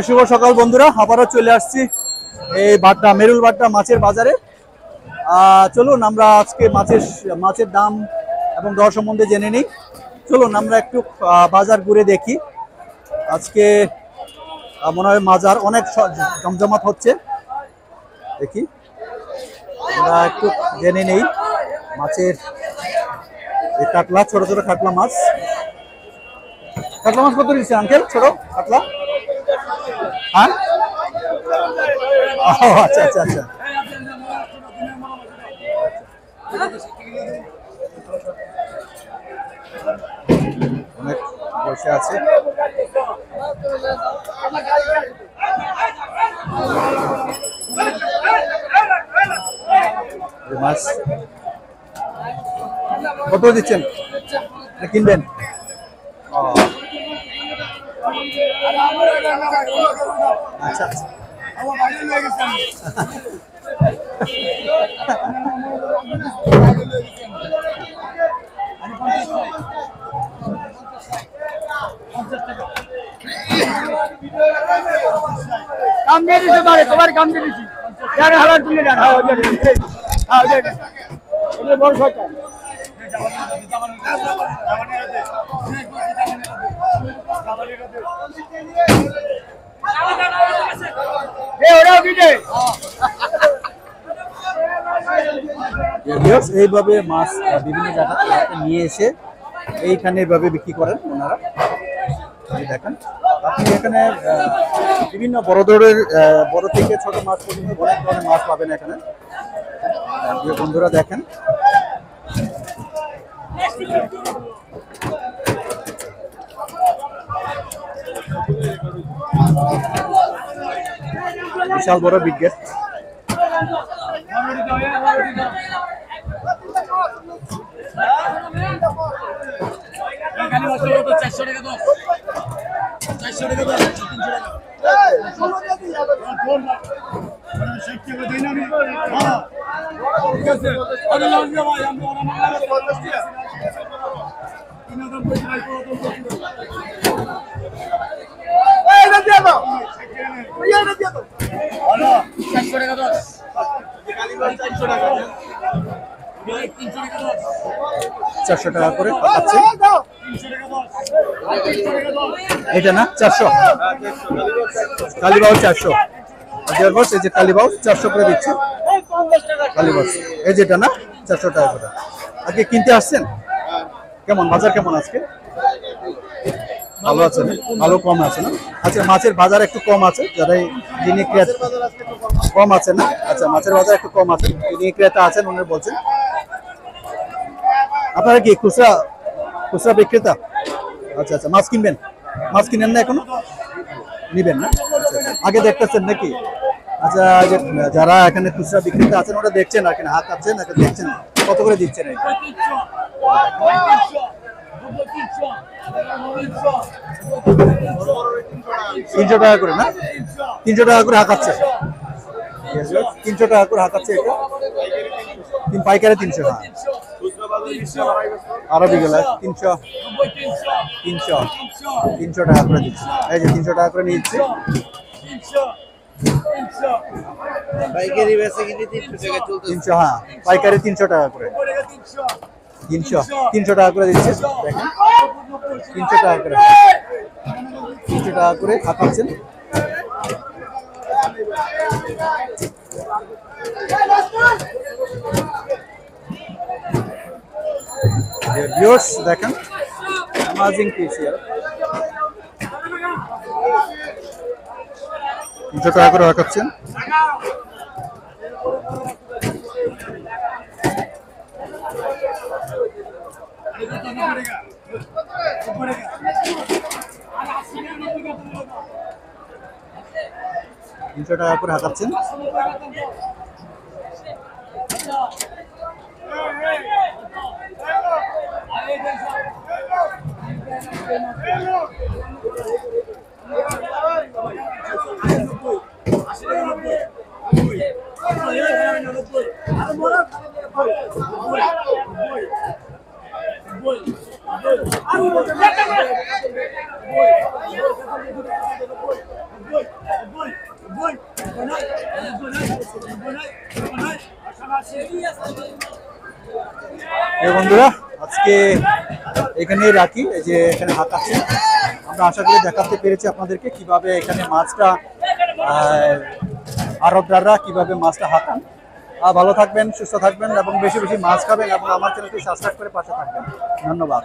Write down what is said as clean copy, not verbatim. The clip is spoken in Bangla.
শুভ সকাল বন্ধুরা, আবারও চলে আসছি এই বাড্ডা মেরুল বাড্ডা মাছের বাজারে। চলুন আমরা আজকে মাছের দাম এবং দর সম্বন্ধে জেনে নিই। চলুন আমরা একটু বাজার ঘুরে দেখি। আজকে মনে হয় বাজার অনেক জমজমাট হচ্ছে, দেখি আমরা একটু জেনে নেই। মাছের কাতলা, ছোট ছোট কাতলা মাছ কত দিচ্ছে আঙ্কেল? ছোট কাতলা, হ্যাঁ? আচ্ছা আচ্ছা আচ্ছা, অনেক বসে আছে। মাছ কত দিচ্ছেন? কিনবেন? আচ্ছা আচ্ছা, কাম দিয়ে দিতে পারে, তোমার কাম দিয়ে দিচ্ছি। যারা হালার তুলে যান, বড় সরকার এইভাবে মাছ বিভিন্ন জায়গা থেকে নিয়ে এসে এইখানে এভাবে বিক্রি করেন ওনারা। দেখেন আপনি এখানে বিভিন্ন বড় থেকে ছোট মাছ পর্যন্ত অনেক ধরনের মাছ পাবেন এখানে। বন্ধুরা দেখেন, বিশাল বড় বিগ গেট। চারশো টাকা করে আছে এটা না? 400 কালীবাউ 400। এই যে কালীবাউ 400 করে দিচ্ছে। কালীবাউ এই যেটা না 400 টাকা করে। আজকে কিনতে আসছেন? কেমন বাজার, কেমন আজকে? ভালো আছে না? ভালো কম আছে না? আচ্ছা, মাছের বাজার একটু কম আছে, যারা যিনি ক্রেতা কম আছে না? আচ্ছা, মাছের বাজার একটু কম আছে, যিনি ক্রেতা আছেন উনি বলছেন। আপনারা কি খুচরা বিক্রেতা? আচ্ছা আচ্ছা, মাছ কিনবেন? মাছ কিনেন না এখনো? নিবেন না? আগে দেখতেছেন নাকি? আচ্ছা, যারা এখানে খুচরা বিক্রেতা আছেন ওরা দেখছেন আর কি, হাত আছেন দেখছেন কত করে দিচ্ছেন? 300 টাকা করে না? 300 টাকা করে হাঁকাচ্ছে, 300 টাকা করে হাঁকাচ্ছে এটা। পাইকারে 300 টাকা, আরবি গেলে 300 টাকা করে দিচ্ছে। এই যে 300 টাকা করে নিচ্ছে। পাইকারি বেচা কিনে 300 টাকা চলতেছে। 300, হ্যাঁ পাইকারি 300 টাকা করে। 300 টাকা করে দিচ্ছে। দেখেন 300 টাকা করে, 300 টাকা করে খাচ্ছেন। দেখেন অ্যামাজিং পিস হিয়ার। 300 টাকা করে রাখাচ্ছেন। তিনশো টাকা করে হাঁকাচ্ছেন। বন্ধুরা আজকে এখানেই রাখি। এই যে এখানে হাঁকাচ্ছে, আমরা আশা করি দেখাতে পেরেছি আপনাদেরকে কিভাবে এখানে মাছটা আড়তদাররা কিভাবে মাছটা হাঁকান। ভালো থাকবেন, সুস্থ থাকবেন এবং বেশি বেশি মাছ খাবেন এবং আমার চ্যানেলটি সাবস্ক্রাইব করে পাশে থাকবেন। ধন্যবাদ।